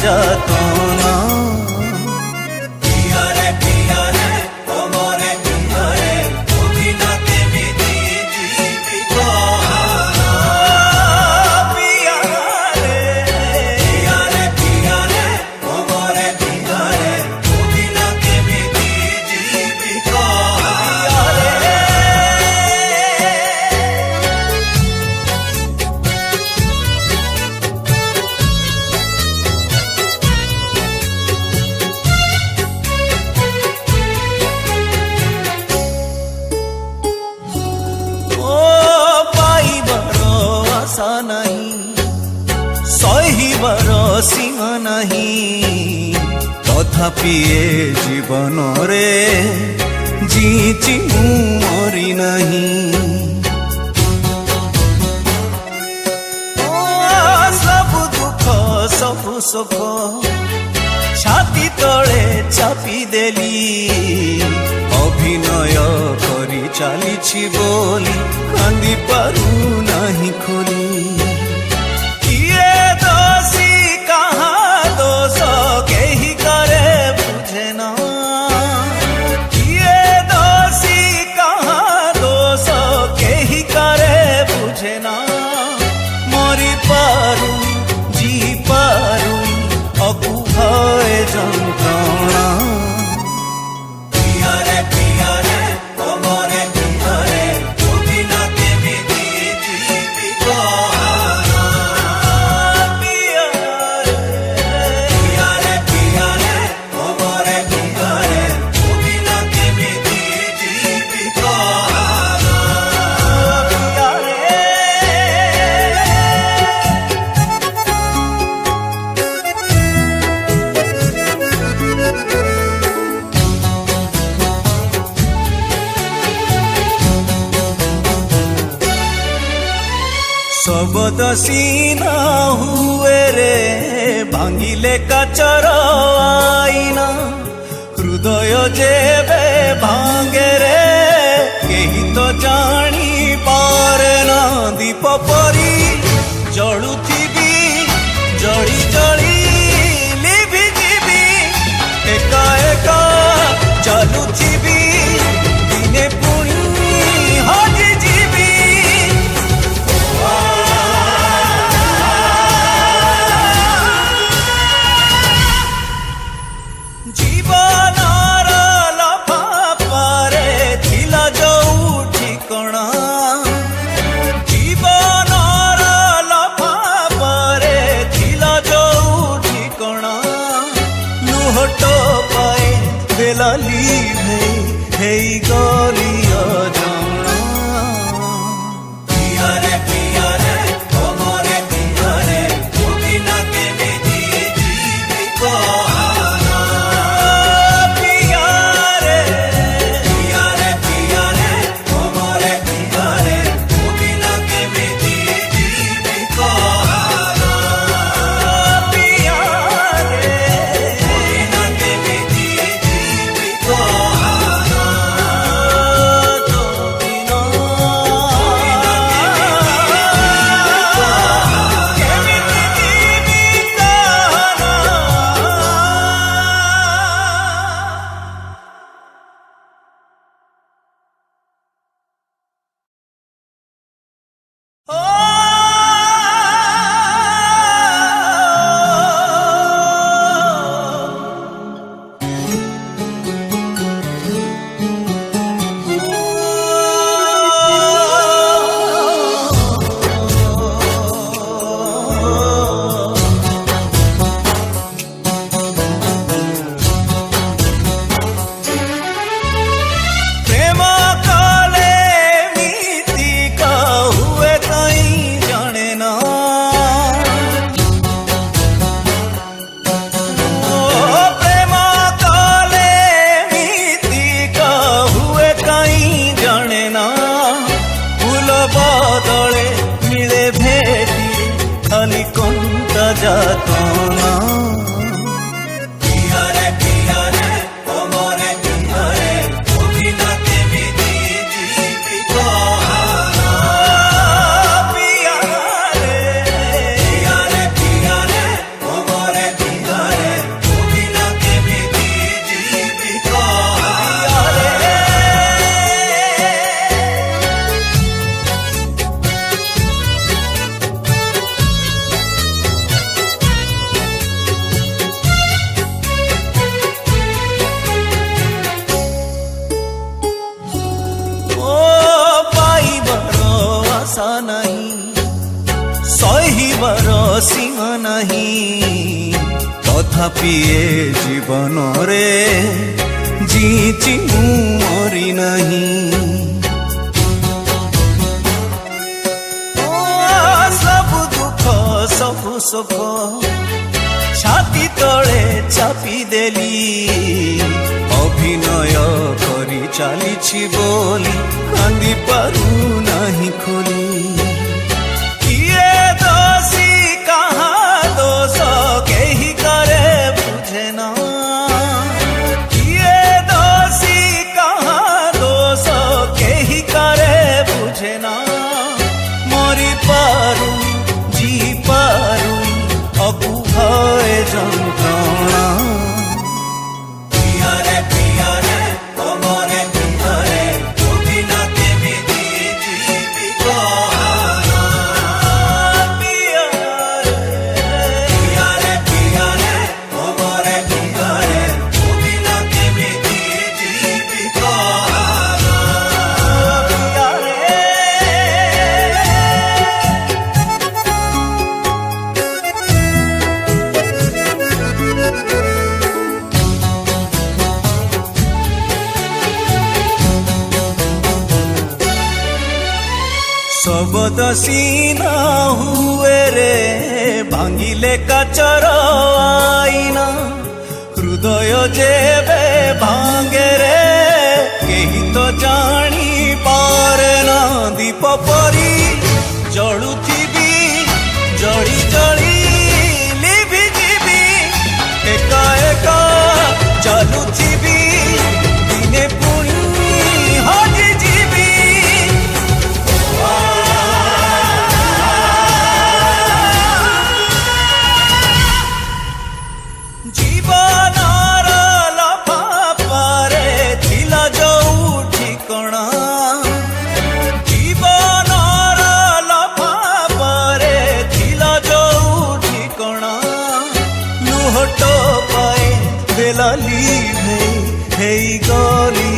যাতনা সহিবার সীমা নাহি তথাপি এ জীবনরে জিচি মু মরি নাহি সবু দুঃখ সবু সুখ ছাতি তলে চাপি দেলি অভিনয় করি চালিছি বলি কান্দি পারু নাহি খোলি শবদ সিনা হুয়ে রে ভাঙিলে কাচর আইনা হৃদয় যেবে ভাঙে রে কেহি তো জানি পারে না দীপ পরি জড়ুথিবি জড়ি জড়ি লিভি ଯିବି একা একা চালুথিবি দিনে পুଣି হজি ଯିବି জীবনর লফাফারে ଥିଲା ଯୋଉ ଠିକଣା জীবনর লফাফারে ଥିଲା ଯୋଉ ଠିକଣା ଲୁହଟ ପାଏ ଦେଲା ଲିଭେ ହେଇଗଲି ଅଜଣା ପିଆରେ ପିଆରେ ତମରେ ପିଆରେ ତୁ ବିନା କେମିତି ଯିବି କହ যাতনা পিয়ারে পিয়ারে তমরে পিয়ারে তু বিনা কেমিতি ଯିବି କହ পিয়ারে পিয়ারে পিয়ারে তমরে পিয়ারে सहिबार सीमा नहीं तथापि ए जीवन रे जीची मु मरी नहीं सब दुख सब सुख छाती तले चापी देली अभिनय करी चली बोली कांदी पारू नहीं खोली किए दोषी कहाँ दोष केही करे बुझे ना किए दोषी कहाँ दोष केही करे बुझे ना मरी पारू जी पारू अबू भय जंत्रणा शबद सीना हुए रे भांगिले काचर आईना हृदय जेबे भांगे रे केही तो जानी पारे ना दीप परी जलुथिबी जली जली लिभि जीवी एका एका चलुथिबी दिने पुणी हजि जीवी जीवनर लफाफारे थिला जोउ ठिकणा जीवनर लफाफारे थिला जोउ ठिकणा लुहट पाए बेलाली हेई गली